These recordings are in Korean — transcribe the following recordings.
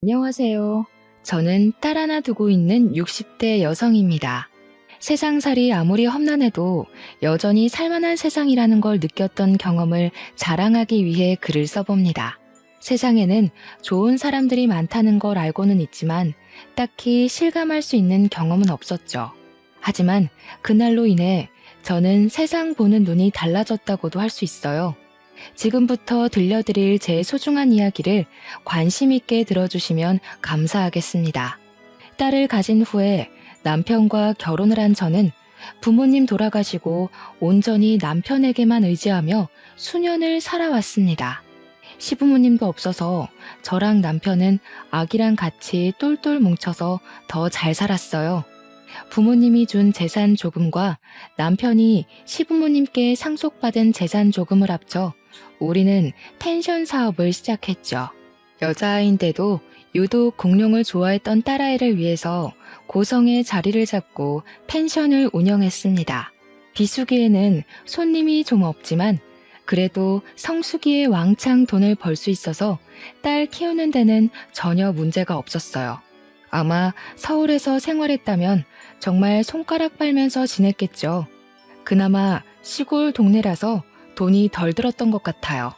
안녕하세요. 저는 딸 하나 두고 있는 60대 여성입니다. 세상살이 아무리 험난해도 여전히 살만한 세상이라는 걸 느꼈던 경험을 자랑하기 위해 글을 써봅니다. 세상에는 좋은 사람들이 많다는 걸 알고는 있지만 딱히 실감할 수 있는 경험은 없었죠. 하지만 그날로 인해 저는 세상 보는 눈이 달라졌다고도 할 수 있어요. 지금부터 들려드릴 제 소중한 이야기를 관심 있게 들어주시면 감사하겠습니다. 딸을 가진 후에 남편과 결혼을 한 저는 부모님 돌아가시고 온전히 남편에게만 의지하며 수년을 살아왔습니다. 시부모님도 없어서 저랑 남편은 아기랑 같이 똘똘 뭉쳐서 더 잘 살았어요. 부모님이 준 재산 조금과 남편이 시부모님께 상속받은 재산 조금을 합쳐 우리는 펜션 사업을 시작했죠. 여자아이인데도 유독 공룡을 좋아했던 딸아이를 위해서 고성에 자리를 잡고 펜션을 운영했습니다. 비수기에는 손님이 좀 없지만 그래도 성수기에 왕창 돈을 벌 수 있어서 딸 키우는 데는 전혀 문제가 없었어요. 아마 서울에서 생활했다면 정말 손가락 빨면서 지냈겠죠. 그나마 시골 동네라서 돈이 덜 들었던 것 같아요.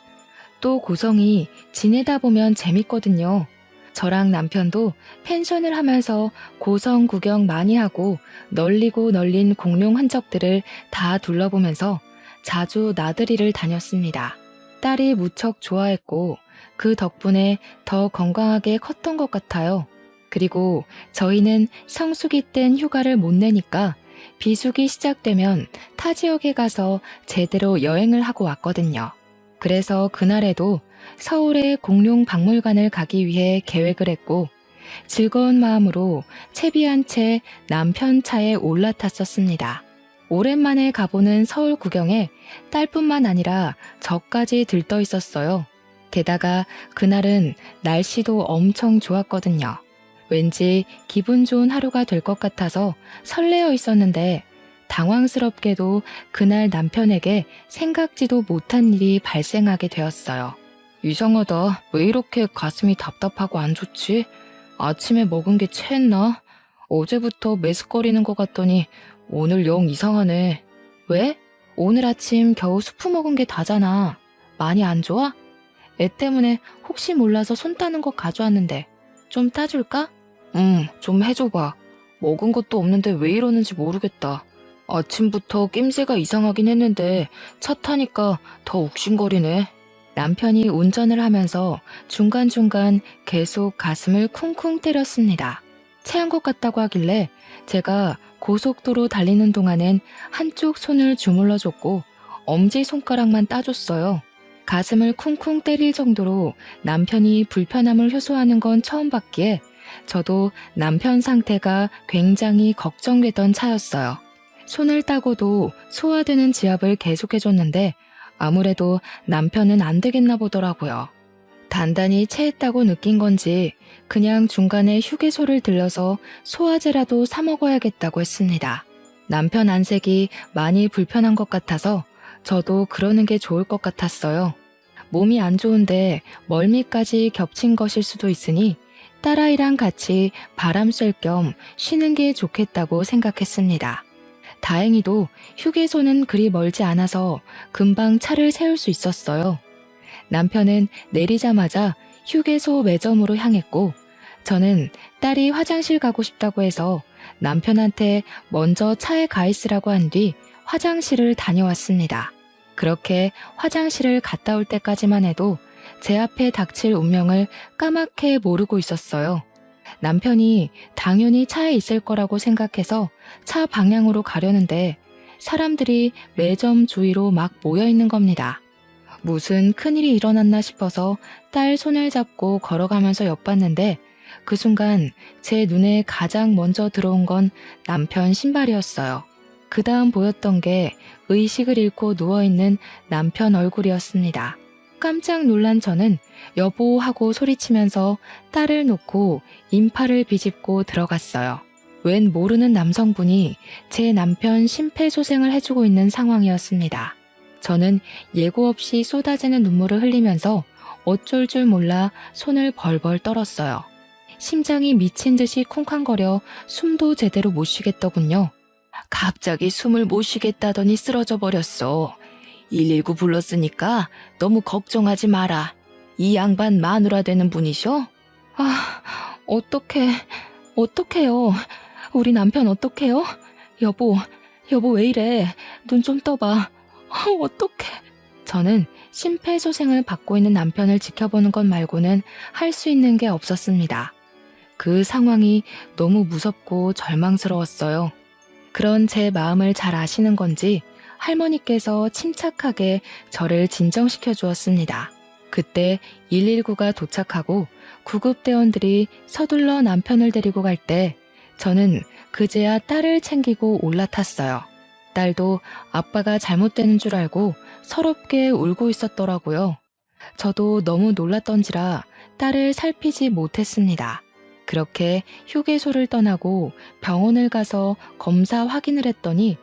또 고성이 지내다 보면 재밌거든요. 저랑 남편도 펜션을 하면서 고성 구경 많이 하고 널리고 널린 공룡 흔적들을 다 둘러보면서 자주 나들이를 다녔습니다. 딸이 무척 좋아했고 그 덕분에 더 건강하게 컸던 것 같아요. 그리고 저희는 성수기 땐 휴가를 못 내니까 비수기 시작되면 타 지역에 가서 제대로 여행을 하고 왔거든요. 그래서 그날에도 서울의 공룡 박물관을 가기 위해 계획을 했고 즐거운 마음으로 채비한 채 남편 차에 올라탔었습니다. 오랜만에 가보는 서울 구경에 딸뿐만 아니라 저까지 들떠 있었어요. 게다가 그날은 날씨도 엄청 좋았거든요. 왠지 기분 좋은 하루가 될 것 같아서 설레어 있었는데 당황스럽게도 그날 남편에게 생각지도 못한 일이 발생하게 되었어요. 이상하다. 왜 이렇게 가슴이 답답하고 안 좋지? 아침에 먹은 게 체했나? 어제부터 메스꺼리는 것 같더니 오늘 영 이상하네. 왜? 오늘 아침 겨우 수프 먹은 게 다잖아. 많이 안 좋아? 애 때문에 혹시 몰라서 손 따는 거 가져왔는데 좀 따줄까? 좀 해줘봐. 먹은 것도 없는데 왜 이러는지 모르겠다. 아침부터 낌새가 이상하긴 했는데 차 타니까 더 욱신거리네. 남편이 운전을 하면서 중간중간 계속 가슴을 쿵쿵 때렸습니다. 체한 것 같다고 하길래 제가 고속도로 달리는 동안엔 한쪽 손을 주물러줬고 엄지손가락만 따줬어요. 가슴을 쿵쿵 때릴 정도로 남편이 불편함을 호소하는 건 처음 봤기에 저도 남편 상태가 굉장히 걱정되던 차였어요. 손을 따고도 소화되는 지압을 계속해줬는데 아무래도 남편은 안 되겠나 보더라고요. 단단히 체했다고 느낀 건지 그냥 중간에 휴게소를 들려서 소화제라도 사 먹어야겠다고 했습니다. 남편 안색이 많이 불편한 것 같아서 저도 그러는 게 좋을 것 같았어요. 몸이 안 좋은데 멀미까지 겹친 것일 수도 있으니 딸아이랑 같이 바람 쐴 겸 쉬는 게 좋겠다고 생각했습니다. 다행히도 휴게소는 그리 멀지 않아서 금방 차를 세울 수 있었어요. 남편은 내리자마자 휴게소 매점으로 향했고 저는 딸이 화장실 가고 싶다고 해서 남편한테 먼저 차에 가 있으라고 한 뒤 화장실을 다녀왔습니다. 그렇게 화장실을 갔다 올 때까지만 해도 제 앞에 닥칠 운명을 까맣게 모르고 있었어요. 남편이 당연히 차에 있을 거라고 생각해서 차 방향으로 가려는데 사람들이 매점 주위로 막 모여 있는 겁니다. 무슨 큰일이 일어났나 싶어서 딸 손을 잡고 걸어가면서 엿봤는데 그 순간 제 눈에 가장 먼저 들어온 건 남편 신발이었어요. 그 다음 보였던 게 의식을 잃고 누워있는 남편 얼굴이었습니다. 깜짝 놀란 저는 여보 하고 소리치면서 딸을 놓고 인파를 비집고 들어갔어요. 웬 모르는 남성분이 제 남편 심폐소생을 해주고 있는 상황이었습니다. 저는 예고 없이 쏟아지는 눈물을 흘리면서 어쩔 줄 몰라 손을 벌벌 떨었어요. 심장이 미친 듯이 쿵쾅거려 숨도 제대로 못 쉬겠더군요. 갑자기 숨을 못 쉬겠다더니 쓰러져 버렸어. 119 불렀으니까 너무 걱정하지 마라. 이 양반 마누라 되는 분이셔? 아, 어떡해요. 우리 남편 어떡해요? 여보 왜 이래? 눈 좀 떠봐. 어떡해. 저는 심폐소생을 받고 있는 남편을 지켜보는 것 말고는 할 수 있는 게 없었습니다. 그 상황이 너무 무섭고 절망스러웠어요. 그런 제 마음을 잘 아시는 건지 할머니께서 침착하게 저를 진정시켜 주었습니다. 그때 119가 도착하고 구급대원들이 서둘러 남편을 데리고 갈 때 저는 그제야 딸을 챙기고 올라탔어요. 딸도 아빠가 잘못되는 줄 알고 서럽게 울고 있었더라고요. 저도 너무 놀랐던지라 딸을 살피지 못했습니다. 그렇게 휴게소를 떠나고 병원을 가서 검사 확인을 했더니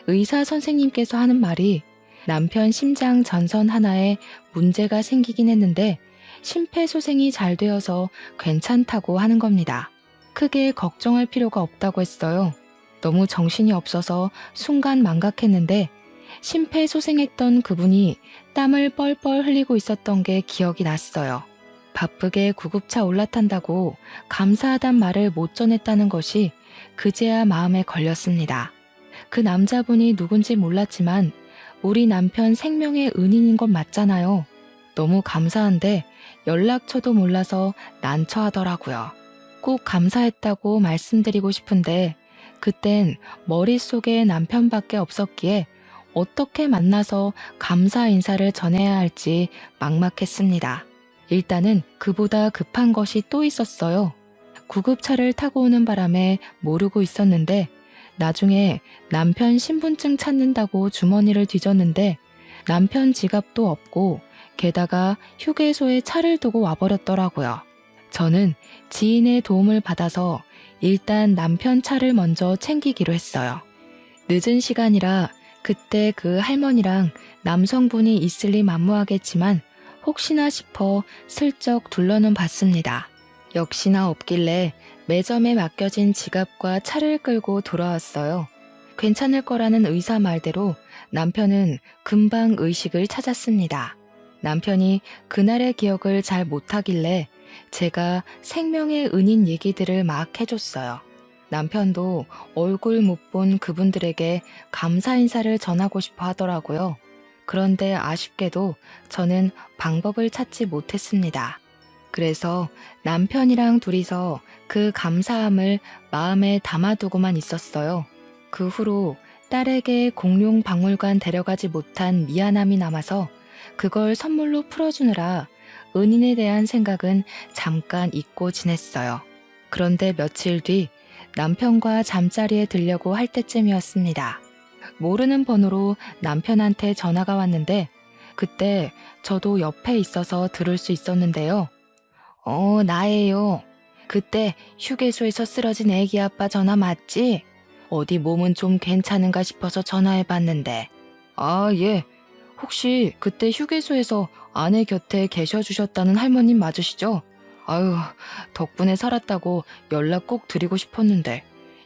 의사 선생님께서 하는 말이 남편 심장 전선 하나에 문제가 생기긴 했는데 심폐소생이 잘 되어서 괜찮다고 하는 겁니다. 크게 걱정할 필요가 없다고 했어요. 너무 정신이 없어서 순간 망각했는데 심폐소생했던 그분이 땀을 뻘뻘 흘리고 있었던 게 기억이 났어요. 바쁘게 구급차 올라탄다고 감사하단 말을 못 전했다는 것이 그제야 마음에 걸렸습니다. 그 남자분이 누군지 몰랐지만 우리 남편 생명의 은인인 건 맞잖아요. 너무 감사한데 연락처도 몰라서 난처하더라고요. 꼭 감사했다고 말씀드리고 싶은데 그땐 머릿속에 남편밖에 없었기에 어떻게 만나서 감사 인사를 전해야 할지 막막했습니다. 일단은 그보다 급한 것이 또 있었어요. 구급차를 타고 오는 바람에 모르고 있었는데 나중에 남편 신분증 찾는다고 주머니를 뒤졌는데 남편 지갑도 없고 게다가 휴게소에 차를 두고 와버렸더라고요. 저는 지인의 도움을 받아서 일단 남편 차를 먼저 챙기기로 했어요. 늦은 시간이라 그때 그 할머니랑 남성분이 있을리 만무하겠지만 혹시나 싶어 슬쩍 둘러는 봤습니다. 역시나 없길래 매점에 맡겨진 지갑과 차를 끌고 돌아왔어요. 괜찮을 거라는 의사 말대로 남편은 금방 의식을 찾았습니다. 남편이 그날의 기억을 잘 못하길래 제가 생명의 은인 얘기들을 막 해줬어요. 남편도 얼굴 못 본 그분들에게 감사 인사를 전하고 싶어 하더라고요. 그런데 아쉽게도 저는 방법을 찾지 못했습니다. 그래서 남편이랑 둘이서 그 감사함을 마음에 담아두고만 있었어요. 그 후로 딸에게 공룡 박물관 데려가지 못한 미안함이 남아서 그걸 선물로 풀어주느라 은인에 대한 생각은 잠깐 잊고 지냈어요. 그런데 며칠 뒤 남편과 잠자리에 들려고 할 때쯤이었습니다. 모르는 번호로 남편한테 전화가 왔는데 그때 저도 옆에 있어서 들을 수 있었는데요. 나예요. 그때 휴게소에서 쓰러진 애기 아빠 전화 맞지? 어디 몸은 좀 괜찮은가 싶어서 전화해봤는데. 아, 예. 혹시 그때 휴게소에서 아내 곁에 계셔주셨다는 할머님 맞으시죠? 아유, 덕분에 살았다고 연락 꼭 드리고 싶었는데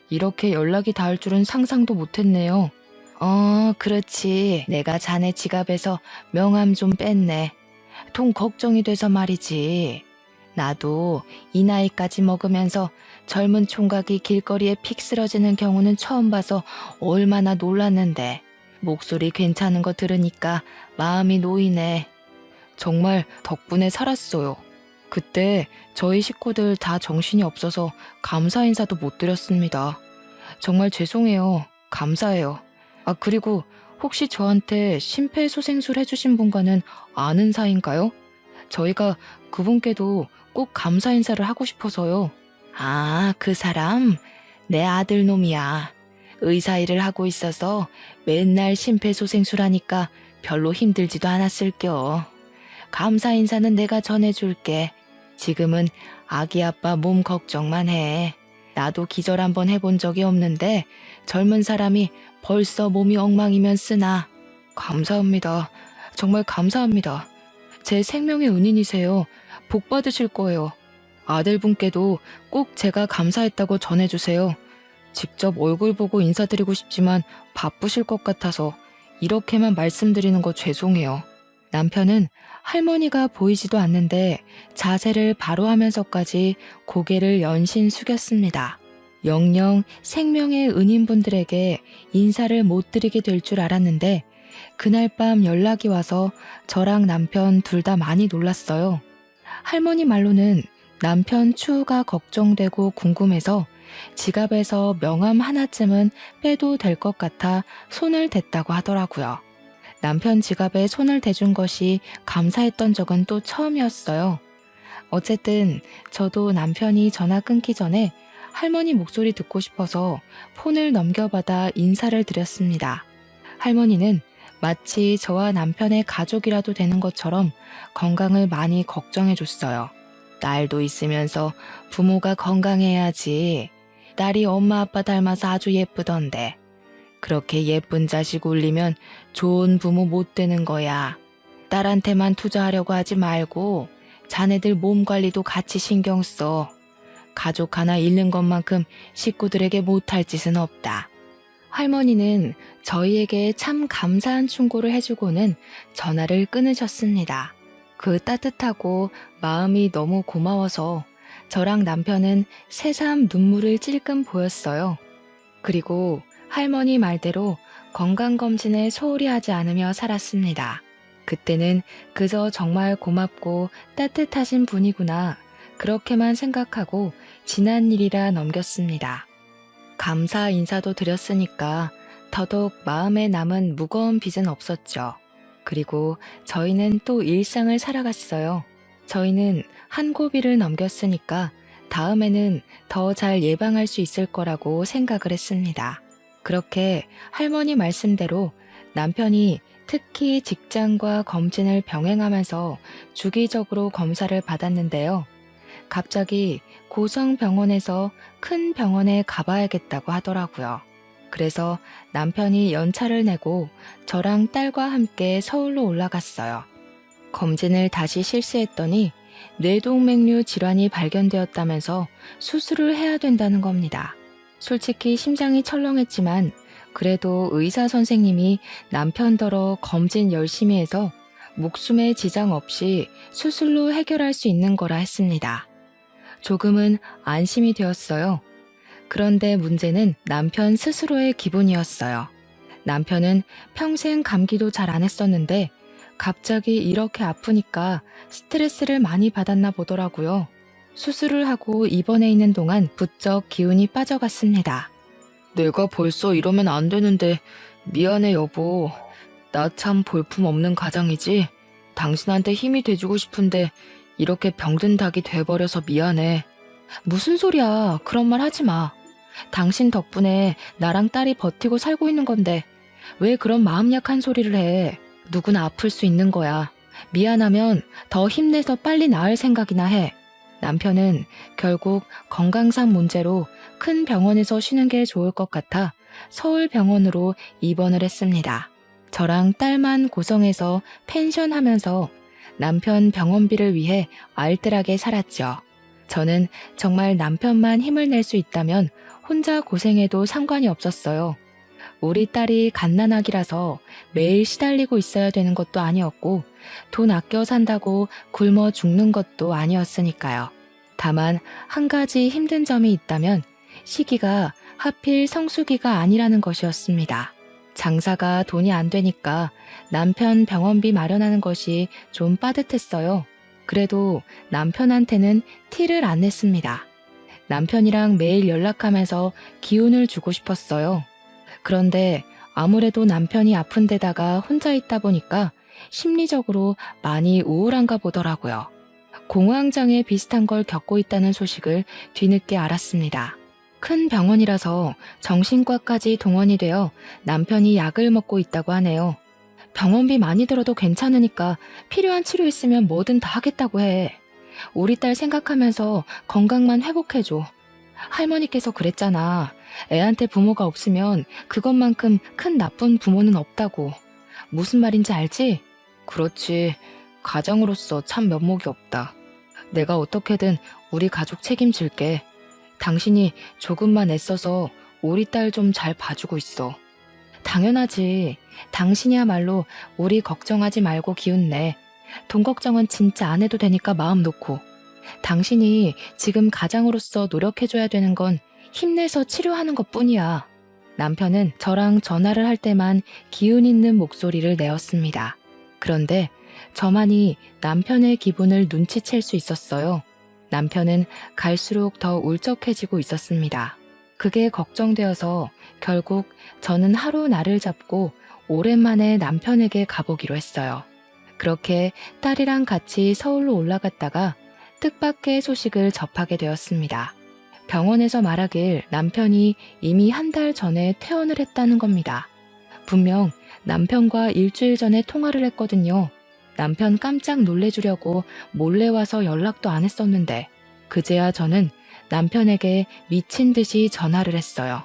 이렇게 연락이 닿을 줄은 상상도 못했네요. 그렇지. 내가 자네 지갑에서 명함 좀 뺐네. 돈 걱정이 돼서 말이지. 나도 이 나이까지 먹으면서 젊은 총각이 길거리에 픽 쓰러지는 경우는 처음 봐서 얼마나 놀랐는데 목소리 괜찮은 거 들으니까 마음이 놓이네. 정말 덕분에 살았어요. 그때 저희 식구들 다 정신이 없어서 감사 인사도 못 드렸습니다. 정말 죄송해요. 감사해요. 그리고 혹시 저한테 심폐소생술 해주신 분과는 아는 사이인가요? 저희가 그분께도 꼭 감사 인사를 하고 싶어서요. 그 사람? 내 아들 놈이야. 의사 일을 하고 있어서 맨날 심폐소생술 하니까 별로 힘들지도 않았을겨. 감사 인사는 내가 전해줄게. 지금은 아기 아빠 몸 걱정만 해. 나도 기절 한번 해본 적이 없는데 젊은 사람이 벌써 몸이 엉망이면 쓰나. 감사합니다. 정말 감사합니다. 제 생명의 은인이세요. 복 받으실 거예요. 아들분께도 꼭 제가 감사했다고 전해주세요. 직접 얼굴 보고 인사드리고 싶지만 바쁘실 것 같아서 이렇게만 말씀드리는 거 죄송해요. 남편은 할머니가 보이지도 않는데 자세를 바로 하면서까지 고개를 연신 숙였습니다. 영영 생명의 은인분들에게 인사를 못 드리게 될 줄 알았는데 그날 밤 연락이 와서 저랑 남편 둘 다 많이 놀랐어요. 할머니 말로는 남편 추후가 걱정되고 궁금해서 지갑에서 명함 하나쯤은 빼도 될 것 같아 손을 댔다고 하더라고요. 남편 지갑에 손을 대준 것이 감사했던 적은 또 처음이었어요. 어쨌든 저도 남편이 전화 끊기 전에 할머니 목소리 듣고 싶어서 폰을 넘겨받아 인사를 드렸습니다. 할머니는 마치 저와 남편의 가족이라도 되는 것처럼 건강을 많이 걱정해줬어요. 딸도 있으면서 부모가 건강해야지. 딸이 엄마 아빠 닮아서 아주 예쁘던데. 그렇게 예쁜 자식 울리면 좋은 부모 못 되는 거야. 딸한테만 투자하려고 하지 말고 자네들 몸 관리도 같이 신경 써. 가족 하나 잃는 것만큼 식구들에게 못할 짓은 없다. 할머니는 저희에게 참 감사한 충고를 해주고는 전화를 끊으셨습니다. 그 따뜻하고 마음이 너무 고마워서 저랑 남편은 새삼 눈물을 찔끔 보였어요. 그리고 할머니 말대로 건강검진에 소홀히 하지 않으며 살았습니다. 그때는 그저 정말 고맙고 따뜻하신 분이구나 그렇게만 생각하고 지난 일이라 넘겼습니다. 감사 인사도 드렸으니까 더더욱 마음에 남은 무거운 빚은 없었죠. 그리고 저희는 또 일상을 살아갔어요. 저희는 한 고비를 넘겼으니까 다음에는 더 잘 예방할 수 있을 거라고 생각을 했습니다. 그렇게 할머니 말씀대로 남편이 특히 직장과 검진을 병행하면서 주기적으로 검사를 받았는데요. 갑자기 고성병원에서 큰 병원에 가봐야겠다고 하더라고요. 그래서 남편이 연차를 내고 저랑 딸과 함께 서울로 올라갔어요. 검진을 다시 실시했더니 뇌동맥류 질환이 발견되었다면서 수술을 해야 된다는 겁니다. 솔직히 심장이 철렁했지만 그래도 의사 선생님이 남편더러 검진 열심히 해서 목숨에 지장 없이 수술로 해결할 수 있는 거라 했습니다. 조금은 안심이 되었어요. 그런데 문제는 남편 스스로의 기분이었어요. 남편은 평생 감기도 잘 안 했었는데 갑자기 이렇게 아프니까 스트레스를 많이 받았나 보더라고요. 수술을 하고 입원해 있는 동안 부쩍 기운이 빠져갔습니다. 내가 벌써 이러면 안 되는데 미안해 여보. 나 참 볼품없는 가장이지. 당신한테 힘이 돼주고 싶은데 이렇게 병든 닭이 돼버려서 미안해. 무슨 소리야. 그런 말 하지 마. 당신 덕분에 나랑 딸이 버티고 살고 있는 건데 왜 그런 마음 약한 소리를 해. 누구나 아플 수 있는 거야. 미안하면 더 힘내서 빨리 나을 생각이나 해. 남편은 결국 건강상 문제로 큰 병원에서 쉬는 게 좋을 것 같아 서울병원으로 입원을 했습니다. 저랑 딸만 고성에서 펜션하면서 남편 병원비를 위해 알뜰하게 살았죠. 저는 정말 남편만 힘을 낼 수 있다면 혼자 고생해도 상관이 없었어요. 우리 딸이 갓난아기라서 매일 시달리고 있어야 되는 것도 아니었고 돈 아껴 산다고 굶어 죽는 것도 아니었으니까요. 다만 한 가지 힘든 점이 있다면 시기가 하필 성수기가 아니라는 것이었습니다. 장사가 돈이 안 되니까 남편 병원비 마련하는 것이 좀 빠듯했어요. 그래도 남편한테는 티를 안 냈습니다. 남편이랑 매일 연락하면서 기운을 주고 싶었어요. 그런데 아무래도 남편이 아픈 데다가 혼자 있다 보니까 심리적으로 많이 우울한가 보더라고요. 공황장애 비슷한 걸 겪고 있다는 소식을 뒤늦게 알았습니다. 큰 병원이라서 정신과까지 동원이 되어 남편이 약을 먹고 있다고 하네요. 병원비 많이 들어도 괜찮으니까 필요한 치료 있으면 뭐든 다 하겠다고 해. 우리 딸 생각하면서 건강만 회복해줘. 할머니께서 그랬잖아. 애한테 부모가 없으면 그것만큼 큰 나쁜 부모는 없다고. 무슨 말인지 알지? 그렇지. 가장으로서 참 면목이 없다. 내가 어떻게든 우리 가족 책임질게. 당신이 조금만 애써서 우리 딸 좀 잘 봐주고 있어. 당연하지. 당신이야말로 우리 걱정하지 말고 기운내. 돈 걱정은 진짜 안 해도 되니까 마음 놓고. 당신이 지금 가장으로서 노력해줘야 되는 건 힘내서 치료하는 것뿐이야. 남편은 저랑 전화를 할 때만 기운 있는 목소리를 내었습니다. 그런데 저만이 남편의 기분을 눈치챌 수 있었어요. 남편은 갈수록 더 울적해지고 있었습니다. 그게 걱정되어서 결국 저는 하루 날을 잡고 오랜만에 남편에게 가보기로 했어요. 그렇게 딸이랑 같이 서울로 올라갔다가 뜻밖의 소식을 접하게 되었습니다. 병원에서 말하길 남편이 이미 한 달 전에 퇴원을 했다는 겁니다. 분명 남편과 일주일 전에 통화를 했거든요. 남편 깜짝 놀래주려고 몰래 와서 연락도 안 했었는데 그제야 저는 남편에게 미친 듯이 전화를 했어요.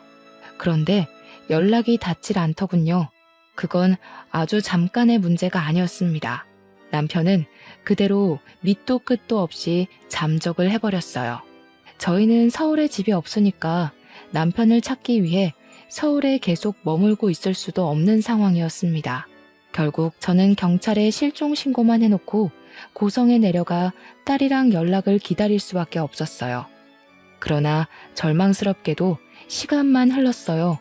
그런데 연락이 닿질 않더군요. 그건 아주 잠깐의 문제가 아니었습니다. 남편은 그대로 밑도 끝도 없이 잠적을 해버렸어요. 저희는 서울에 집이 없으니까 남편을 찾기 위해 서울에 계속 머물고 있을 수도 없는 상황이었습니다. 결국 저는 경찰에 실종 신고만 해놓고 고성에 내려가 딸이랑 연락을 기다릴 수밖에 없었어요. 그러나 절망스럽게도 시간만 흘렀어요.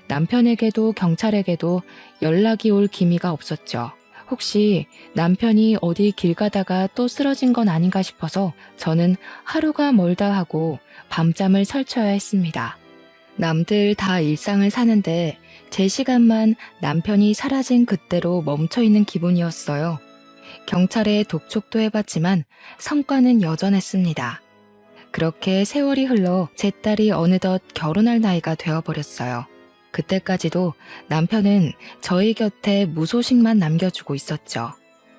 남편에게도 경찰에게도 연락이 올 기미가 없었죠. 혹시 남편이 어디 길 가다가 또 쓰러진 건 아닌가 싶어서 저는 하루가 멀다 하고 밤잠을 설쳐야 했습니다. 남들 다 일상을 사는데 제 시간만 남편이 사라진 그때로 멈춰있는 기분이었어요. 경찰에 독촉도 해봤지만 성과는 여전했습니다. 그렇게 세월이 흘러 제 딸이 어느덧 결혼할 나이가 되어버렸어요. 그때까지도 남편은 저희 곁에 무소식만 남겨주고 있었죠.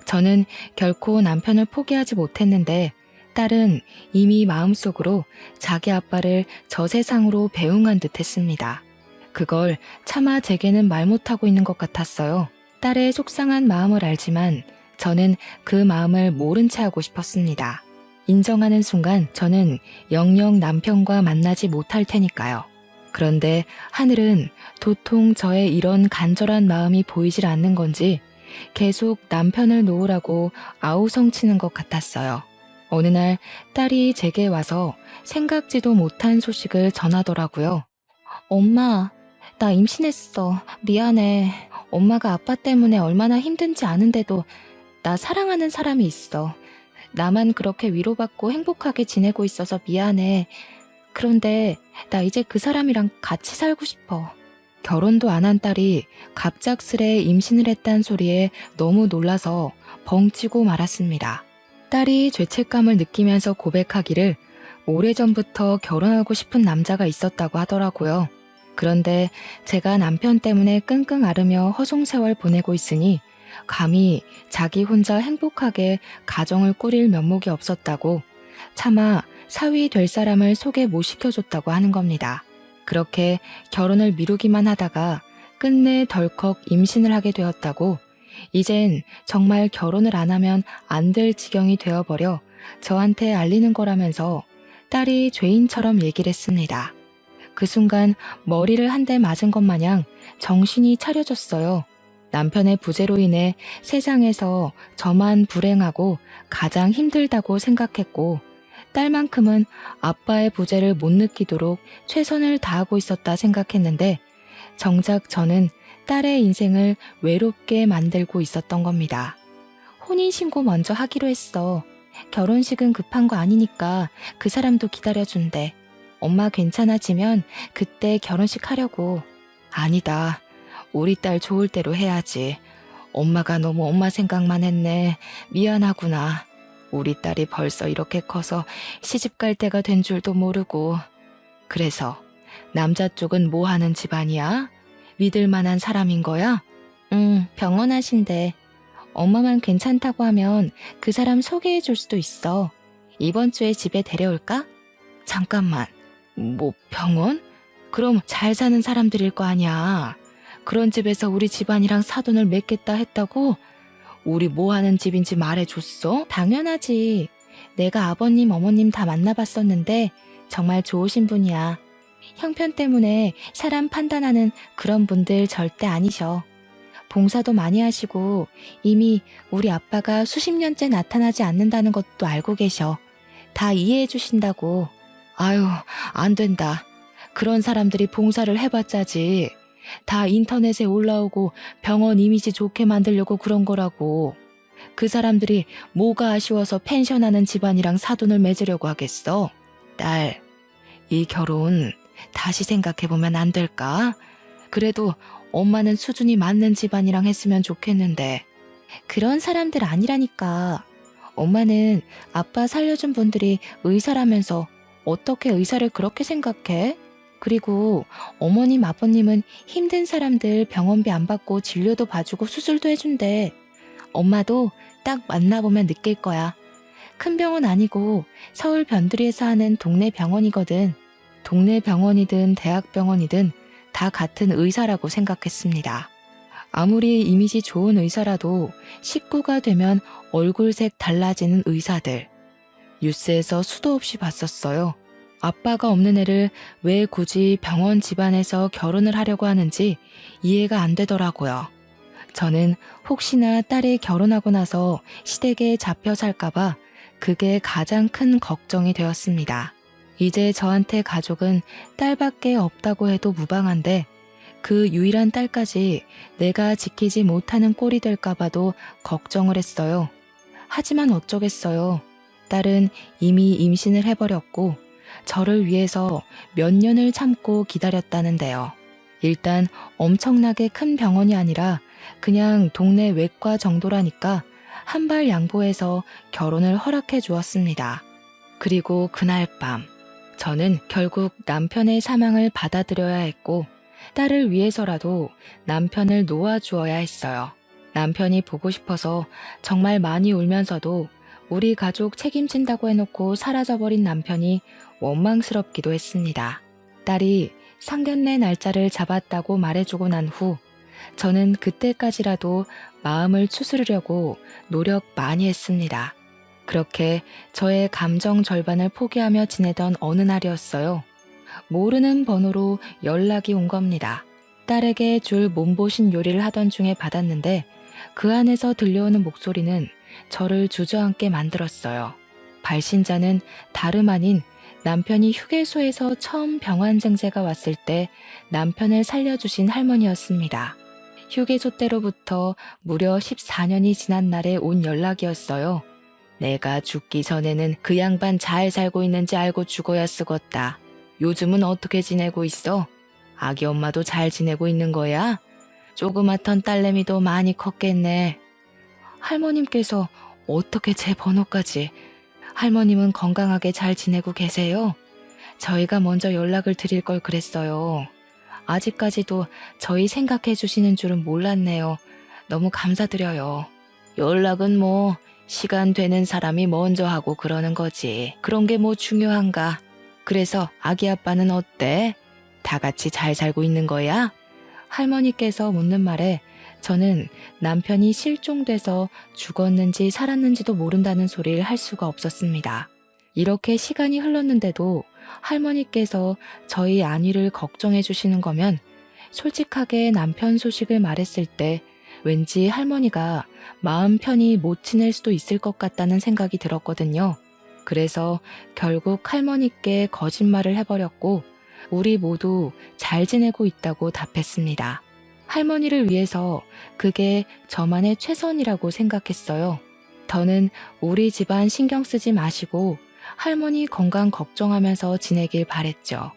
저는 결코 남편을 포기하지 못했는데 딸은 이미 마음속으로 자기 아빠를 저 세상으로 배웅한 듯 했습니다. 그걸 차마 제게는 말 못하고 있는 것 같았어요. 딸의 속상한 마음을 알지만 저는 그 마음을 모른 채 하고 싶었습니다. 인정하는 순간 저는 영영 남편과 만나지 못할 테니까요. 그런데 하늘은 도통 저의 이런 간절한 마음이 보이질 않는 건지 계속 남편을 놓으라고 아우성치는 것 같았어요. 어느 날 딸이 제게 와서 생각지도 못한 소식을 전하더라고요. 엄마, 나 임신했어. 미안해. 엄마가 아빠 때문에 얼마나 힘든지 아는데도 나 사랑하는 사람이 있어. 나만 그렇게 위로받고 행복하게 지내고 있어서 미안해. 그런데 나 이제 그 사람이랑 같이 살고 싶어. 결혼도 안 한 딸이 갑작스레 임신을 했단 소리에 너무 놀라서 벙찌고 말았습니다. 딸이 죄책감을 느끼면서 고백하기를 오래전부터 결혼하고 싶은 남자가 있었다고 하더라고요. 그런데 제가 남편 때문에 끙끙 앓으며 허송세월 보내고 있으니 감히 자기 혼자 행복하게 가정을 꾸릴 면목이 없었다고 차마 사위 될 사람을 소개 못 시켜줬다고 하는 겁니다. 그렇게 결혼을 미루기만 하다가 끝내 덜컥 임신을 하게 되었다고 이젠 정말 결혼을 안 하면 안 될 지경이 되어버려 저한테 알리는 거라면서 딸이 죄인처럼 얘기를 했습니다. 그 순간 머리를 한 대 맞은 것 마냥 정신이 차려졌어요. 남편의 부재로 인해 세상에서 저만 불행하고 가장 힘들다고 생각했고 딸만큼은 아빠의 부재를 못 느끼도록 최선을 다하고 있었다 생각했는데 정작 저는 딸의 인생을 외롭게 만들고 있었던 겁니다. 혼인신고 먼저 하기로 했어. 결혼식은 급한 거 아니니까 그 사람도 기다려준대. 엄마 괜찮아지면 그때 결혼식 하려고. 아니다. 우리 딸 좋을 대로 해야지. 엄마가 너무 엄마 생각만 했네. 미안하구나. 우리 딸이 벌써 이렇게 커서 시집 갈 때가 된 줄도 모르고. 그래서 남자 쪽은 뭐 하는 집안이야? 믿을 만한 사람인 거야? 병원 하신대. 엄마만 괜찮다고 하면 그 사람 소개해 줄 수도 있어. 이번 주에 집에 데려올까? 잠깐만. 뭐 병원? 그럼 잘 사는 사람들일 거 아니야. 그런 집에서 우리 집안이랑 사돈을 맺겠다 했다고? 우리 뭐 하는 집인지 말해줬어? 당연하지. 내가 아버님, 어머님 다 만나봤었는데 정말 좋으신 분이야. 형편 때문에 사람 판단하는 그런 분들 절대 아니셔. 봉사도 많이 하시고 이미 우리 아빠가 수십 년째 나타나지 않는다는 것도 알고 계셔. 다 이해해 주신다고. 아유, 안 된다. 그런 사람들이 봉사를 해봤자지. 다 인터넷에 올라오고 병원 이미지 좋게 만들려고 그런 거라고. 그 사람들이 뭐가 아쉬워서 펜션하는 집안이랑 사돈을 맺으려고 하겠어? 딸, 이 결혼 다시 생각해보면 안 될까? 그래도 엄마는 수준이 맞는 집안이랑 했으면 좋겠는데. 그런 사람들 아니라니까. 엄마는 아빠 살려준 분들이 의사라면서 어떻게 의사를 그렇게 생각해? 그리고 어머님, 아버님은 힘든 사람들 병원비 안 받고 진료도 봐주고 수술도 해준대. 엄마도 딱 만나보면 느낄 거야. 큰 병원 아니고 서울 변두리에서 하는 동네 병원이거든. 동네 병원이든 대학병원이든 다 같은 의사라고 생각했습니다. 아무리 이미지 좋은 의사라도 식구가 되면 얼굴색 달라지는 의사들. 뉴스에서 수도 없이 봤었어요. 아빠가 없는 애를 왜 굳이 병원 집안에서 결혼을 하려고 하는지 이해가 안 되더라고요. 저는 혹시나 딸이 결혼하고 나서 시댁에 잡혀 살까봐 그게 가장 큰 걱정이 되었습니다. 이제 저한테 가족은 딸밖에 없다고 해도 무방한데 그 유일한 딸까지 내가 지키지 못하는 꼴이 될까봐도 걱정을 했어요. 하지만 어쩌겠어요. 딸은 이미 임신을 해버렸고 저를 위해서 몇 년을 참고 기다렸다는데요. 일단 엄청나게 큰 병원이 아니라 그냥 동네 외과 정도라니까 한 발 양보해서 결혼을 허락해 주었습니다. 그리고 그날 밤 저는 결국 남편의 사망을 받아들여야 했고 딸을 위해서라도 남편을 놓아주어야 했어요. 남편이 보고 싶어서 정말 많이 울면서도 우리 가족 책임진다고 해놓고 사라져버린 남편이 원망스럽기도 했습니다. 딸이 상견례 날짜를 잡았다고 말해주고 난 후 저는 그때까지라도 마음을 추스르려고 노력 많이 했습니다. 그렇게 저의 감정 절반을 포기하며 지내던 어느 날이었어요. 모르는 번호로 연락이 온 겁니다. 딸에게 줄 몸보신 요리를 하던 중에 받았는데 그 안에서 들려오는 목소리는 저를 주저앉게 만들었어요. 발신자는 다름 아닌 남편이 휴게소에서 처음 병환증세가 왔을 때 남편을 살려주신 할머니였습니다. 휴게소 때로부터 무려 14년이 지난 날에 온 연락이었어요. 내가 죽기 전에는 그 양반 잘 살고 있는지 알고 죽어야 쓰겄다. 요즘은 어떻게 지내고 있어? 아기 엄마도 잘 지내고 있는 거야? 조그맣던 딸내미도 많이 컸겠네. 할머님께서 어떻게 제 번호까지? 할머님은 건강하게 잘 지내고 계세요? 저희가 먼저 연락을 드릴 걸 그랬어요. 아직까지도 저희 생각해 주시는 줄은 몰랐네요. 너무 감사드려요. 연락은 뭐 시간 되는 사람이 먼저 하고 그러는 거지. 그런 게 뭐 중요한가? 그래서 아기 아빠는 어때? 다 같이 잘 살고 있는 거야? 할머니께서 묻는 말에 저는 남편이 실종돼서 죽었는지 살았는지도 모른다는 소리를 할 수가 없었습니다. 이렇게 시간이 흘렀는데도 할머니께서 저희 안위를 걱정해 주시는 거면 솔직하게 남편 소식을 말했을 때 왠지 할머니가 마음 편히 못 지낼 수도 있을 것 같다는 생각이 들었거든요. 그래서 결국 할머니께 거짓말을 해버렸고 우리 모두 잘 지내고 있다고 답했습니다. 할머니를 위해서 그게 저만의 최선이라고 생각했어요. 더는 우리 집안 신경 쓰지 마시고 할머니 건강 걱정하면서 지내길 바랬죠.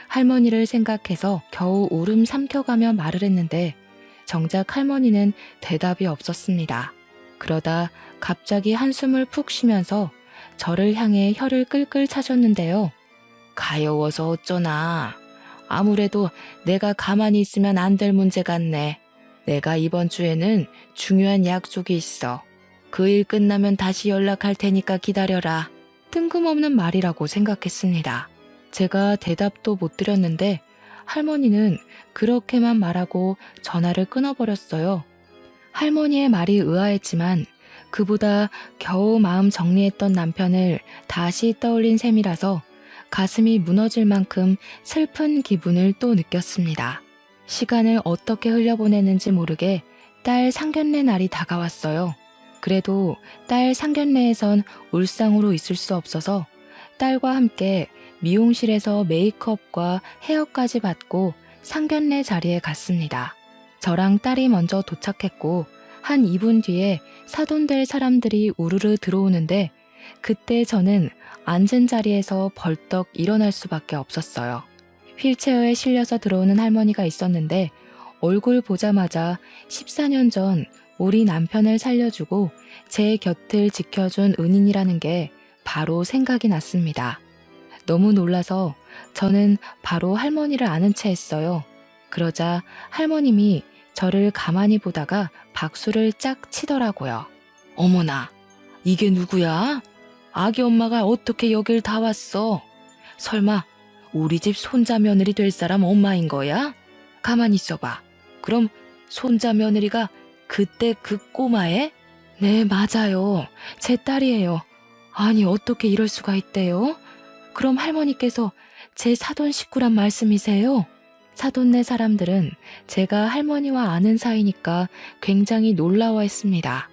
할머니를 생각해서 겨우 울음 삼켜가며 말을 했는데 정작 할머니는 대답이 없었습니다. 그러다 갑자기 한숨을 푹 쉬면서 저를 향해 혀를 끌끌 차셨는데요. 가여워서 어쩌나. 아무래도 내가 가만히 있으면 안 될 문제 같네. 내가 이번 주에는 중요한 약속이 있어. 그 일 끝나면 다시 연락할 테니까 기다려라. 뜬금없는 말이라고 생각했습니다. 제가 대답도 못 드렸는데 할머니는 그렇게만 말하고 전화를 끊어버렸어요. 할머니의 말이 의아했지만 그보다 겨우 마음 정리했던 남편을 다시 떠올린 셈이라서 가슴이 무너질 만큼 슬픈 기분을 또 느꼈습니다. 시간을 어떻게 흘려보내는지 모르게 딸 상견례 날이 다가왔어요. 그래도 딸 상견례에선 울상으로 있을 수 없어서 딸과 함께 미용실에서 메이크업과 헤어까지 받고 상견례 자리에 갔습니다. 저랑 딸이 먼저 도착했고 한 2분 뒤에 사돈될 사람들이 우르르 들어오는데 그때 저는 앉은 자리에서 벌떡 일어날 수밖에 없었어요. 휠체어에 실려서 들어오는 할머니가 있었는데 얼굴 보자마자 14년 전 우리 남편을 살려주고 제 곁을 지켜준 은인이라는 게 바로 생각이 났습니다. 너무 놀라서 저는 바로 할머니를 아는 체 했어요. 그러자 할머님이 저를 가만히 보다가 박수를 짝 치더라고요. 어머나, 이게 누구야? 아기 엄마가 어떻게 여길 다 왔어? 설마 우리 집 손자 며느리 될 사람 엄마인 거야? 가만히 있어봐. 그럼 손자 며느리가 그때 그 꼬마애? 네, 맞아요. 제 딸이에요. 아니, 어떻게 이럴 수가 있대요? 그럼 할머니께서 제 사돈 식구란 말씀이세요? 사돈네 사람들은 제가 할머니와 아는 사이니까 굉장히 놀라워했습니다.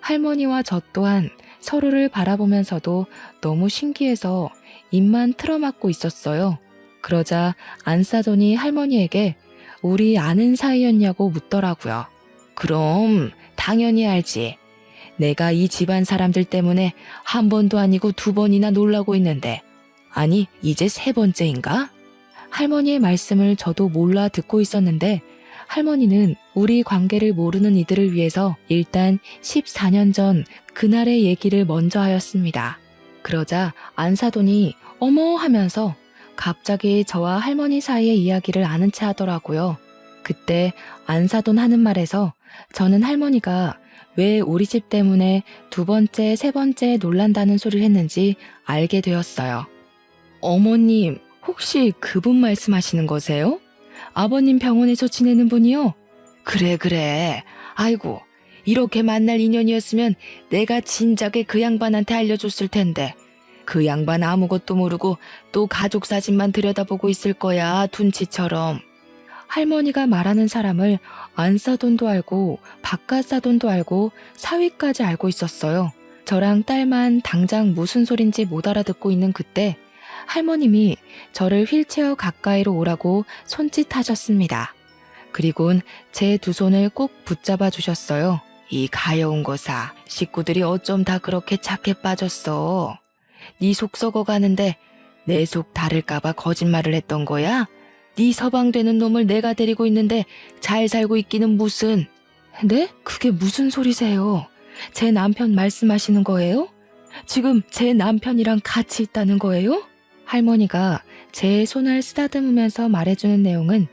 할머니와 저 또한 서로를 바라보면서도 너무 신기해서 입만 틀어막고 있었어요. 그러자 안사돈이 할머니에게 우리 아는 사이였냐고 묻더라고요. 그럼 당연히 알지. 내가 이 집안 사람들 때문에 한 번도 아니고 2번이나 놀라고 있는데, 아니 이제 3번째인가? 할머니의 말씀을 저도 몰라 듣고 있었는데 할머니는 우리 관계를 모르는 이들을 위해서 일단 14년 전 그날의 얘기를 먼저 하였습니다. 그러자 안사돈이 어머 하면서 갑자기 저와 할머니 사이의 이야기를 아는 체 하더라고요. 그때 안사돈 하는 말에서 저는 할머니가 왜 우리 집 때문에 2번째, 3번째 놀란다는 소리를 했는지 알게 되었어요. 어머님, 혹시 그분 말씀하시는 거세요? 아버님 병원에서 지내는 분이요? 그래. 아이고, 이렇게 만날 인연이었으면 내가 진작에 그 양반한테 알려줬을 텐데. 그 양반 아무것도 모르고 또 가족 사진만 들여다보고 있을 거야, 둔치처럼. 할머니가 말하는 사람을 안사돈도 알고 바깥사돈도 알고 사위까지 알고 있었어요. 저랑 딸만 당장 무슨 소린지 못 알아듣고 있는 그때 할머님이 저를 휠체어 가까이로 오라고 손짓하셨습니다. 그리곤 제 2손을 꼭 붙잡아 주셨어요. 이 가여운 거사, 식구들이 어쩜 다 그렇게 착해 빠졌어. 네 속 썩어가는데 내 속 다를까봐 거짓말을 했던 거야? 네 서방되는 놈을 내가 데리고 있는데 잘 살고 있기는 무슨. 네? 그게 무슨 소리세요? 제 남편 말씀하시는 거예요? 지금 제 남편이랑 같이 있다는 거예요? 할머니가 제 손을 쓰다듬으면서 말해주는 내용은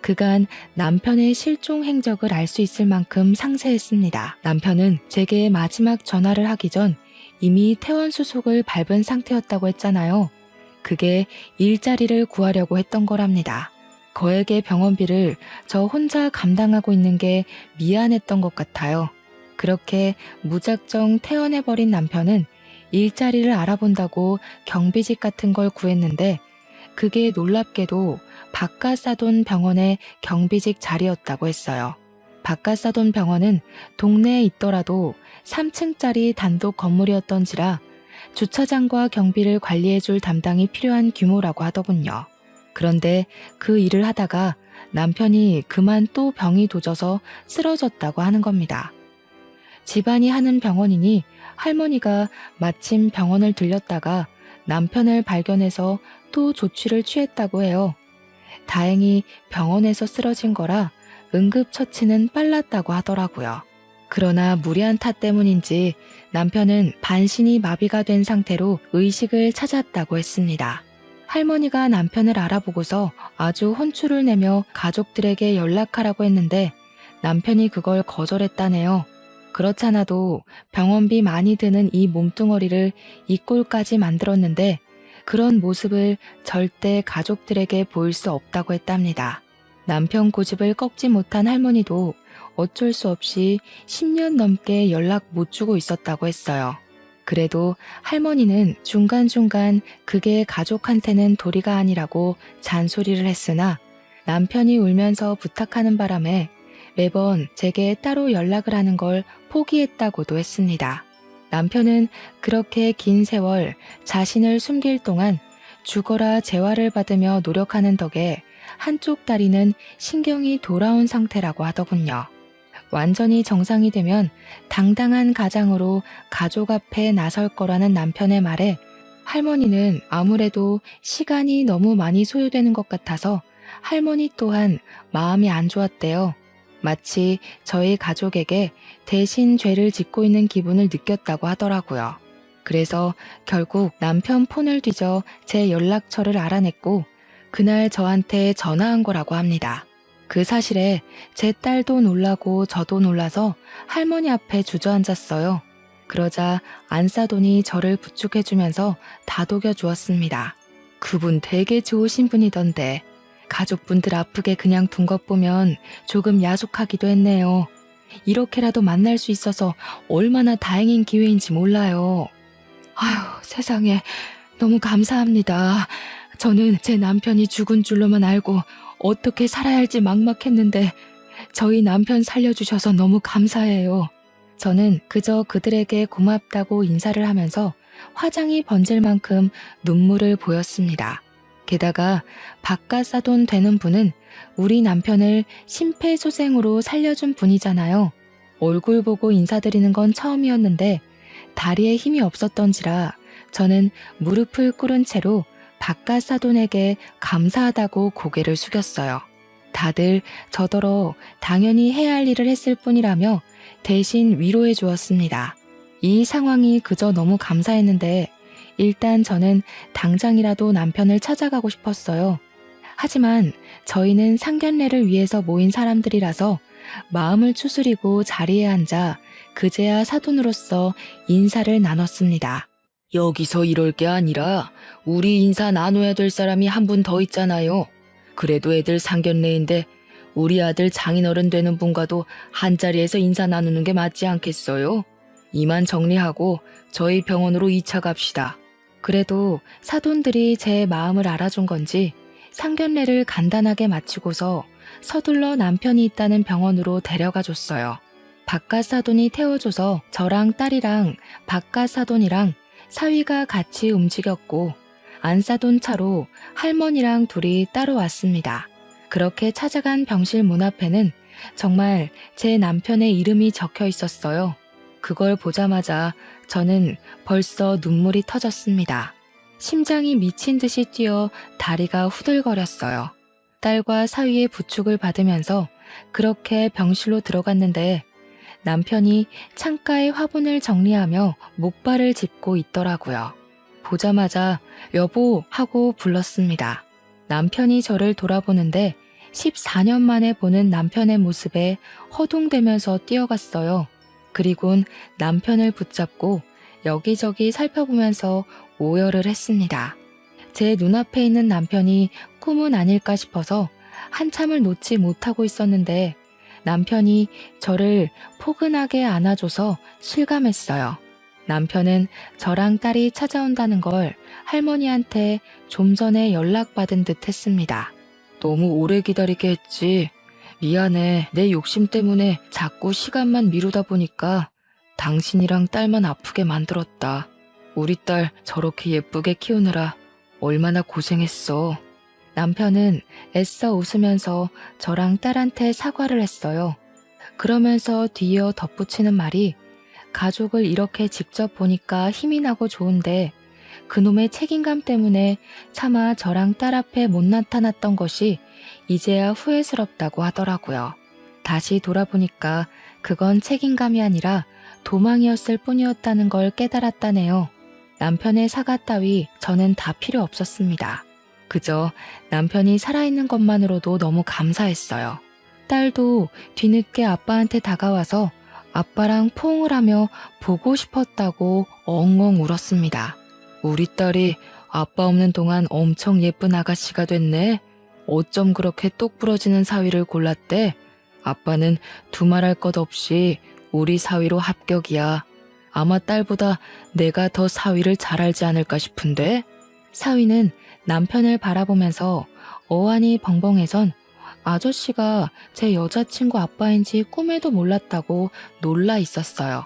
그간 남편의 실종 행적을 알 수 있을 만큼 상세했습니다. 남편은 제게 마지막 전화를 하기 전 이미 퇴원수속을 밟은 상태였다고 했잖아요. 그게 일자리를 구하려고 했던 거랍니다. 거액의 병원비를 저 혼자 감당하고 있는 게 미안했던 것 같아요. 그렇게 무작정 퇴원해버린 남편은 일자리를 알아본다고 경비직 같은 걸 구했는데 그게 놀랍게도 바깥사돈 병원의 경비직 자리였다고 했어요. 바깥사돈 병원은 동네에 있더라도 3층짜리 단독 건물이었던지라 주차장과 경비를 관리해줄 담당이 필요한 규모라고 하더군요. 그런데 그 일을 하다가 남편이 그만 또 병이 도져서 쓰러졌다고 하는 겁니다. 집안이 하는 병원이니 할머니가 마침 병원을 들렸다가 남편을 발견해서 또 조치를 취했다고 해요. 다행히 병원에서 쓰러진 거라 응급처치는 빨랐다고 하더라고요. 그러나 무리한 탓 때문인지 남편은 반신이 마비가 된 상태로 의식을 찾았다고 했습니다. 할머니가 남편을 알아보고서 아주 혼쭐을 내며 가족들에게 연락하라고 했는데 남편이 그걸 거절했다네요. 그렇잖아도 병원비 많이 드는 이 몸뚱어리를 이 꼴까지 만들었는데 그런 모습을 절대 가족들에게 보일 수 없다고 했답니다. 남편 고집을 꺾지 못한 할머니도 어쩔 수 없이 10년 넘게 연락 못 주고 있었다고 했어요. 그래도 할머니는 중간중간 그게 가족한테는 도리가 아니라고 잔소리를 했으나 남편이 울면서 부탁하는 바람에 매번 제게 따로 연락을 하는 걸 포기했다고도 했습니다. 남편은 그렇게 긴 세월 자신을 숨길 동안 죽어라 재활을 받으며 노력하는 덕에 한쪽 다리는 신경이 돌아온 상태라고 하더군요. 완전히 정상이 되면 당당한 가장으로 가족 앞에 나설 거라는 남편의 말에 할머니는 아무래도 시간이 너무 많이 소요되는 것 같아서 할머니 또한 마음이 안 좋았대요. 마치 저희 가족에게 대신 죄를 짓고 있는 기분을 느꼈다고 하더라고요. 그래서 결국 남편 폰을 뒤져 제 연락처를 알아냈고 그날 저한테 전화한 거라고 합니다. 그 사실에 제 딸도 놀라고 저도 놀라서 할머니 앞에 주저앉았어요. 그러자 안사돈이 저를 부축해주면서 다독여 주었습니다. 그분 되게 좋으신 분이던데 가족분들 아프게 그냥 둔 것 보면 조금 야속하기도 했네요. 이렇게라도 만날 수 있어서 얼마나 다행인 기회인지 몰라요. 아휴, 세상에 너무 감사합니다. 저는 제 남편이 죽은 줄로만 알고 어떻게 살아야 할지 막막했는데 저희 남편 살려주셔서 너무 감사해요. 저는 그저 그들에게 고맙다고 인사를 하면서 화장이 번질 만큼 눈물을 보였습니다. 게다가 박가사돈 되는 분은 우리 남편을 심폐소생으로 살려준 분이잖아요. 얼굴 보고 인사드리는 건 처음이었는데 다리에 힘이 없었던지라 저는 무릎을 꿇은 채로 박가사돈에게 감사하다고 고개를 숙였어요. 다들 저더러 당연히 해야 할 일을 했을 뿐이라며 대신 위로해 주었습니다. 이 상황이 그저 너무 감사했는데 일단 저는 당장이라도 남편을 찾아가고 싶었어요. 하지만 저희는 상견례를 위해서 모인 사람들이라서 마음을 추스리고 자리에 앉아 그제야 사돈으로서 인사를 나눴습니다. 여기서 이럴 게 아니라 우리 인사 나눠야 될 사람이 한 분 더 있잖아요. 그래도 애들 상견례인데 우리 아들 장인어른 되는 분과도 한자리에서 인사 나누는 게 맞지 않겠어요? 이만 정리하고 저희 병원으로 2차 갑시다. 그래도 사돈들이 제 마음을 알아준 건지 상견례를 간단하게 마치고서 서둘러 남편이 있다는 병원으로 데려가 줬어요. 박가사돈이 태워줘서 저랑 딸이랑 박가사돈이랑 사위가 같이 움직였고 안사돈 차로 할머니랑 둘이 따로 왔습니다. 그렇게 찾아간 병실 문 앞에는 정말 제 남편의 이름이 적혀 있었어요. 그걸 보자마자 저는 벌써 눈물이 터졌습니다. 심장이 미친 듯이 뛰어 다리가 후들거렸어요. 딸과 사위의 부축을 받으면서 그렇게 병실로 들어갔는데 남편이 창가에 화분을 정리하며 목발을 짚고 있더라고요. 보자마자 여보 하고 불렀습니다. 남편이 저를 돌아보는데 14년 만에 보는 남편의 모습에 허둥대면서 뛰어갔어요. 그리곤 남편을 붙잡고 여기저기 살펴보면서 오열을 했습니다. 제 눈앞에 있는 남편이 꿈은 아닐까 싶어서 한참을 놓지 못하고 있었는데 남편이 저를 포근하게 안아줘서 실감했어요. 남편은 저랑 딸이 찾아온다는 걸 할머니한테 좀 전에 연락받은 듯 했습니다. 너무 오래 기다리게 했지. 미안해. 내 욕심 때문에 자꾸 시간만 미루다 보니까 당신이랑 딸만 아프게 만들었다. 우리 딸 저렇게 예쁘게 키우느라 얼마나 고생했어. 남편은 애써 웃으면서 저랑 딸한테 사과를 했어요. 그러면서 뒤이어 덧붙이는 말이 가족을 이렇게 직접 보니까 힘이 나고 좋은데 그놈의 책임감 때문에 차마 저랑 딸 앞에 못 나타났던 것이 이제야 후회스럽다고 하더라고요. 다시 돌아보니까 그건 책임감이 아니라 도망이었을 뿐이었다는 걸 깨달았다네요. 남편의 사과 따위 저는 다 필요 없었습니다. 그저 남편이 살아있는 것만으로도 너무 감사했어요. 딸도 뒤늦게 아빠한테 다가와서 아빠랑 포옹을 하며 보고 싶었다고 엉엉 울었습니다. 우리 딸이 아빠 없는 동안 엄청 예쁜 아가씨가 됐네. 어쩜 그렇게 똑 부러지는 사위를 골랐대? 아빠는 두말할 것 없이 우리 사위로 합격이야. 아마 딸보다 내가 더 사위를 잘 알지 않을까 싶은데? 사위는 남편을 바라보면서 어안이 벙벙해선 아저씨가 제 여자친구 아빠인지 꿈에도 몰랐다고 놀라 있었어요.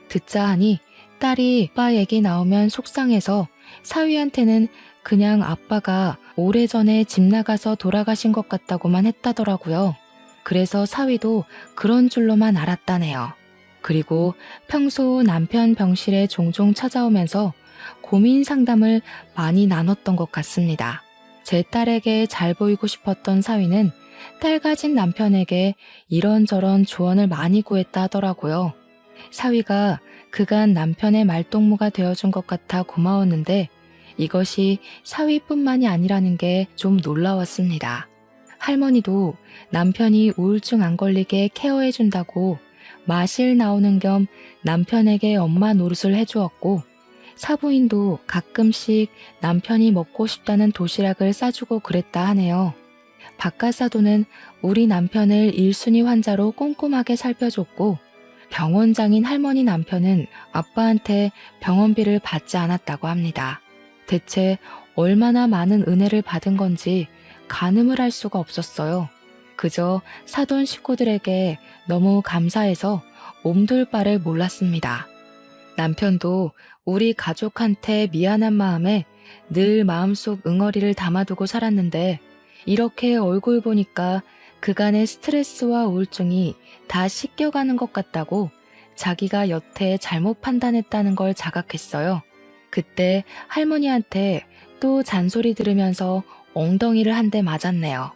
듣자 하니 딸이 아빠 얘기 나오면 속상해서 사위한테는 그냥 아빠가 오래전에 집 나가서 돌아가신 것 같다고만 했다더라고요. 그래서 사위도 그런 줄로만 알았다네요. 그리고 평소 남편 병실에 종종 찾아오면서 고민 상담을 많이 나눴던 것 같습니다. 제 딸에게 잘 보이고 싶었던 사위는 딸 가진 남편에게 이런저런 조언을 많이 구했다 하더라고요. 사위가 그간 남편의 말동무가 되어준 것 같아 고마웠는데 이것이 사위뿐만이 아니라는 게 좀 놀라웠습니다. 할머니도 남편이 우울증 안 걸리게 케어해준다고 마실 나오는 겸 남편에게 엄마 노릇을 해주었고 사부인도 가끔씩 남편이 먹고 싶다는 도시락을 싸주고 그랬다 하네요. 바깥사도는 우리 남편을 1순위 환자로 꼼꼼하게 살펴줬고 병원장인 할머니 남편은 아빠한테 병원비를 받지 않았다고 합니다. 대체 얼마나 많은 은혜를 받은 건지 가늠을 할 수가 없었어요. 그저 사돈 식구들에게 너무 감사해서 몸둘 바를 몰랐습니다. 남편도 우리 가족한테 미안한 마음에 늘 마음속 응어리를 담아두고 살았는데 이렇게 얼굴 보니까 그간의 스트레스와 우울증이 다 씻겨가는 것 같다고 자기가 여태 잘못 판단했다는 걸 자각했어요. 그때 할머니한테 또 잔소리 들으면서 엉덩이를 한 대 맞았네요.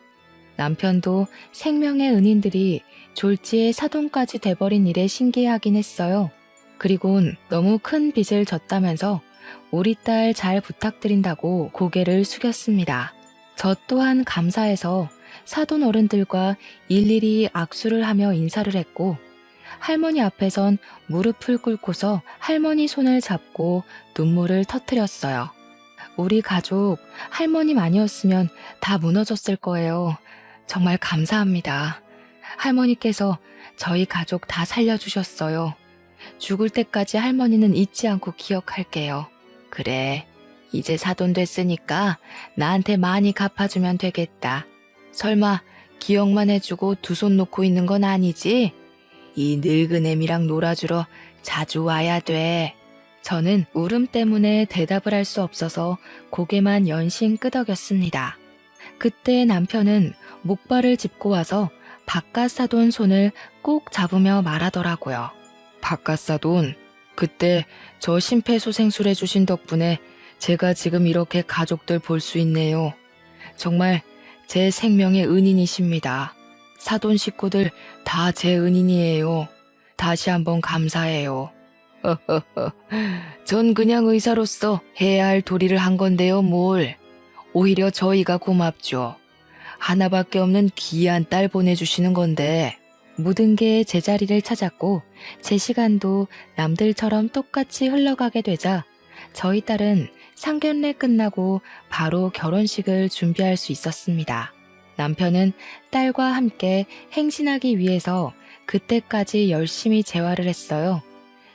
남편도 생명의 은인들이 졸지에 사돈까지 돼버린 일에 신기해하긴 했어요. 그리곤 너무 큰 빚을 졌다면서 우리 딸 잘 부탁드린다고 고개를 숙였습니다. 저 또한 감사해서 사돈 어른들과 일일이 악수를 하며 인사를 했고 할머니 앞에선 무릎을 꿇고서 할머니 손을 잡고 눈물을 터뜨렸어요. 우리 가족 할머님 아니었으면 다 무너졌을 거예요. 정말 감사합니다. 할머니께서 저희 가족 다 살려주셨어요. 죽을 때까지 할머니는 잊지 않고 기억할게요. 그래, 이제 사돈 됐으니까 나한테 많이 갚아주면 되겠다. 설마 기억만 해주고 두 손 놓고 있는 건 아니지? 이 늙은 애미랑 놀아주러 자주 와야 돼. 저는 울음 때문에 대답을 할 수 없어서 고개만 연신 끄덕였습니다. 그때 남편은 목발을 짚고 와서 바깥사돈 손을 꼭 잡으며 말하더라고요. 바깥사돈, 그때 저 심폐소생술 해주신 덕분에 제가 지금 이렇게 가족들 볼 수 있네요. 정말 제 생명의 은인이십니다. 사돈 식구들 다 제 은인이에요. 다시 한번 감사해요. 전 그냥 의사로서 해야 할 도리를 한 건데요, 뭘. 오히려 저희가 고맙죠. 하나밖에 없는 귀한 딸 보내주시는 건데. 모든 게 제자리를 찾았고 제 시간도 남들처럼 똑같이 흘러가게 되자 저희 딸은 상견례 끝나고 바로 결혼식을 준비할 수 있었습니다. 남편은 딸과 함께 행진하기 위해서 그때까지 열심히 재활을 했어요.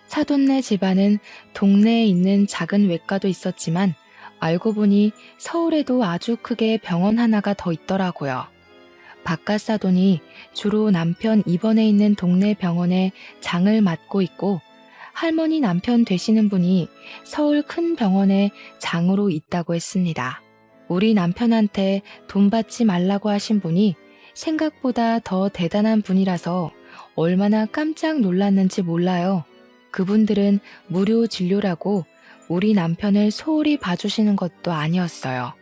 사돈네 집안은 동네에 있는 작은 외과도 있었지만 알고 보니 서울에도 아주 크게 병원 하나가 더 있더라고요. 바깥사돈이 주로 남편 입원해 있는 동네 병원에 장을 맡고 있고 할머니 남편 되시는 분이 서울 큰 병원에 장으로 있다고 했습니다. 우리 남편한테 돈 받지 말라고 하신 분이 생각보다 더 대단한 분이라서 얼마나 깜짝 놀랐는지 몰라요. 그분들은 무료 진료라고 우리 남편을 소홀히 봐주시는 것도 아니었어요.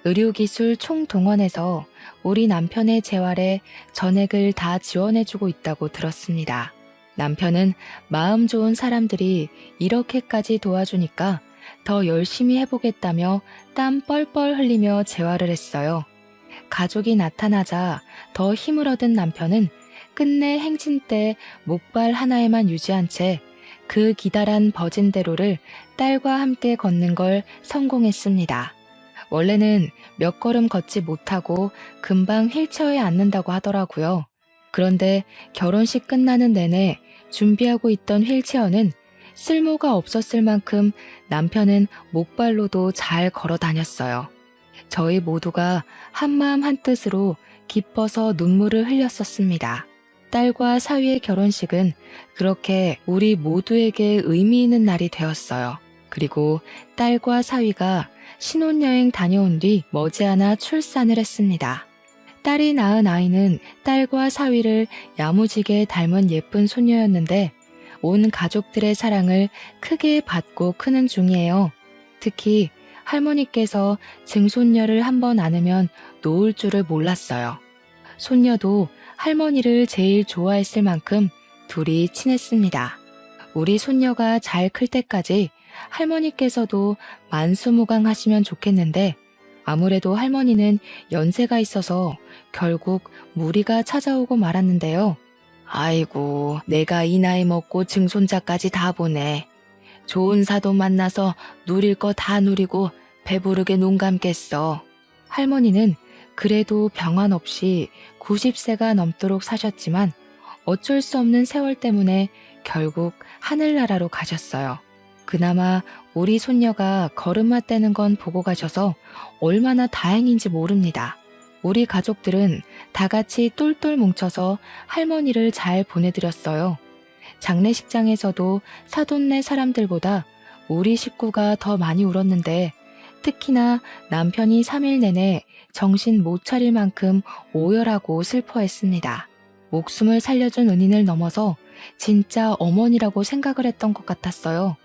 의료기술 총동원해서 우리 남편의 재활에 전액을 다 지원해주고 있다고 들었습니다. 남편은 마음 좋은 사람들이 이렇게까지 도와주니까 더 열심히 해보겠다며 땀 뻘뻘 흘리며 재활을 했어요. 가족이 나타나자 더 힘을 얻은 남편은 끝내 행진 때 목발 하나에만 유지한 채 그 기다란 버진대로를 딸과 함께 걷는 걸 성공했습니다. 원래는 몇 걸음 걷지 못하고 금방 휠체어에 앉는다고 하더라고요. 그런데 결혼식 끝나는 내내 준비하고 있던 휠체어는 쓸모가 없었을 만큼 남편은 목발로도 잘 걸어 다녔어요. 저희 모두가 한마음 한뜻으로 기뻐서 눈물을 흘렸었습니다. 딸과 사위의 결혼식은 그렇게 우리 모두에게 의미 있는 날이 되었어요. 그리고 딸과 사위가 신혼여행 다녀온 뒤 머지않아 출산을 했습니다. 딸이 낳은 아이는 딸과 사위를 야무지게 닮은 예쁜 소녀였는데 온 가족들의 사랑을 크게 받고 크는 중이에요. 특히 할머니께서 증손녀를 한번 안으면 놓을 줄을 몰랐어요. 손녀도 할머니를 제일 좋아했을 만큼 둘이 친했습니다. 우리 손녀가 잘 클 때까지 할머니께서도 만수무강하시면 좋겠는데 아무래도 할머니는 연세가 있어서 결국 무리가 찾아오고 말았는데요. 아이고, 내가 이 나이 먹고 증손자까지 다 보네. 좋은 사돈 만나서 누릴 거 다 누리고 배부르게 눈 감겠어. 할머니는 그래도 병환 없이 90세가 넘도록 사셨지만 어쩔 수 없는 세월 때문에 결국 하늘나라로 가셨어요. 그나마 우리 손녀가 걸음마 떼는 건 보고 가셔서 얼마나 다행인지 모릅니다. 우리 가족들은 다 같이 똘똘 뭉쳐서 할머니를 잘 보내드렸어요. 장례식장에서도 사돈네 사람들보다 우리 식구가 더 많이 울었는데 특히나 남편이 3일 내내 정신 못 차릴 만큼 오열하고 슬퍼했습니다. 목숨을 살려준 은인을 넘어서 진짜 어머니라고 생각을 했던 것 같았어요.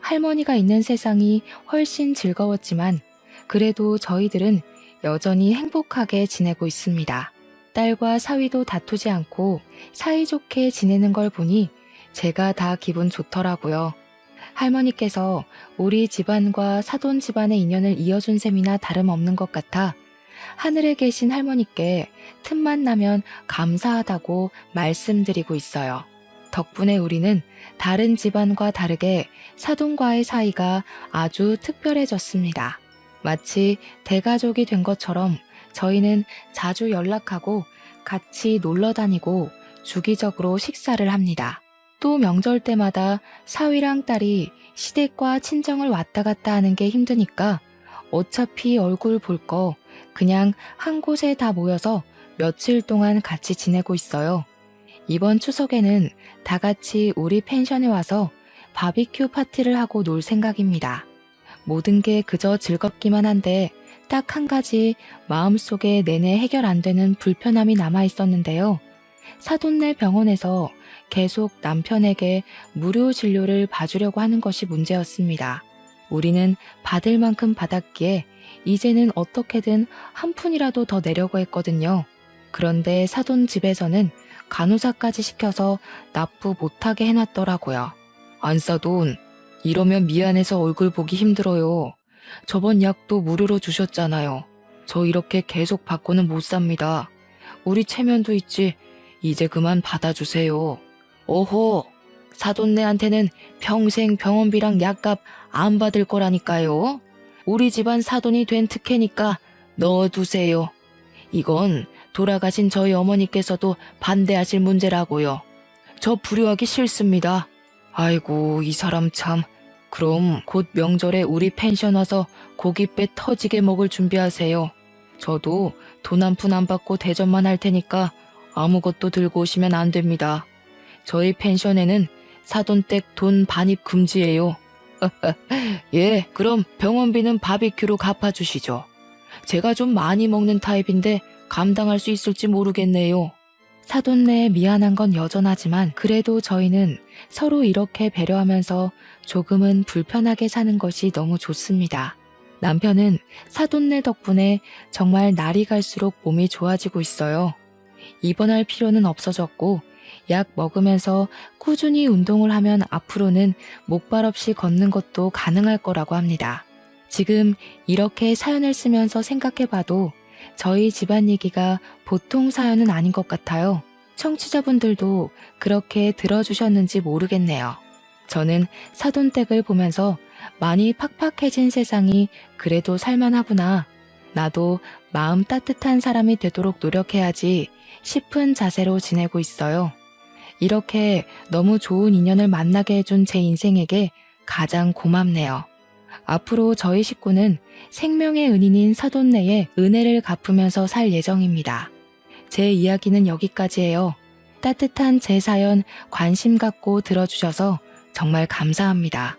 할머니가 있는 세상이 훨씬 즐거웠지만 그래도 저희들은 여전히 행복하게 지내고 있습니다. 딸과 사위도 다투지 않고 사이좋게 지내는 걸 보니 제가 다 기분 좋더라고요. 할머니께서 우리 집안과 사돈 집안의 인연을 이어준 셈이나 다름없는 것 같아 하늘에 계신 할머니께 틈만 나면 감사하다고 말씀드리고 있어요. 덕분에 우리는 다른 집안과 다르게 사돈과의 사이가 아주 특별해졌습니다. 마치 대가족이 된 것처럼 저희는 자주 연락하고 같이 놀러 다니고 주기적으로 식사를 합니다. 또 명절 때마다 사위랑 딸이 시댁과 친정을 왔다 갔다 하는 게 힘드니까 어차피 얼굴 볼 거 그냥 한 곳에 다 모여서 며칠 동안 같이 지내고 있어요. 이번 추석에는 다 같이 우리 펜션에 와서 바비큐 파티를 하고 놀 생각입니다. 모든 게 그저 즐겁기만 한데 딱 한 가지 마음속에 내내 해결 안 되는 불편함이 남아 있었는데요. 사돈네 병원에서 계속 남편에게 무료 진료를 봐주려고 하는 것이 문제였습니다. 우리는 받을 만큼 받았기에 이제는 어떻게든 한 푼이라도 더 내려고 했거든요. 그런데 사돈 집에서는 간호사까지 시켜서 납부 못하게 해놨더라고요. 안 싸돈, 이러면 미안해서 얼굴 보기 힘들어요. 저번 약도 무료로 주셨잖아요. 저 이렇게 계속 받고는 못 삽니다. 우리 체면도 있지. 이제 그만 받아주세요. 오호, 사돈네한테는 평생 병원비랑 약값 안 받을 거라니까요. 우리 집안 사돈이 된 특혜니까 넣어두세요. 이건 돌아가신 저희 어머니께서도 반대하실 문제라고요. 저 불효하기 싫습니다. 아이고, 이 사람 참. 그럼 곧 명절에 우리 펜션 와서 고깃배 터지게 먹을 준비하세요. 저도 돈 한 푼 안 받고 대접만 할 테니까 아무것도 들고 오시면 안 됩니다. 저희 펜션에는 사돈댁 돈 반입 금지예요. 예, 그럼 병원비는 바비큐로 갚아주시죠. 제가 좀 많이 먹는 타입인데 감당할 수 있을지 모르겠네요. 사돈네에 미안한 건 여전하지만 그래도 저희는 서로 이렇게 배려하면서 조금은 불편하게 사는 것이 너무 좋습니다. 남편은 사돈네 덕분에 정말 날이 갈수록 몸이 좋아지고 있어요. 입원할 필요는 없어졌고 약 먹으면서 꾸준히 운동을 하면 앞으로는 목발 없이 걷는 것도 가능할 거라고 합니다. 지금 이렇게 사연을 쓰면서 생각해봐도 저희 집안 얘기가 보통 사연은 아닌 것 같아요. 청취자분들도 그렇게 들어주셨는지 모르겠네요. 저는 사돈댁을 보면서 많이 팍팍해진 세상이 그래도 살만하구나 나도 마음 따뜻한 사람이 되도록 노력해야지 싶은 자세로 지내고 있어요. 이렇게 너무 좋은 인연을 만나게 해준 제 인생에게 가장 고맙네요. 앞으로 저희 식구는 생명의 은인인 사돈네의 은혜를 갚으면서 살 예정입니다. 제 이야기는 여기까지예요. 따뜻한 제 사연 관심 갖고 들어주셔서 정말 감사합니다.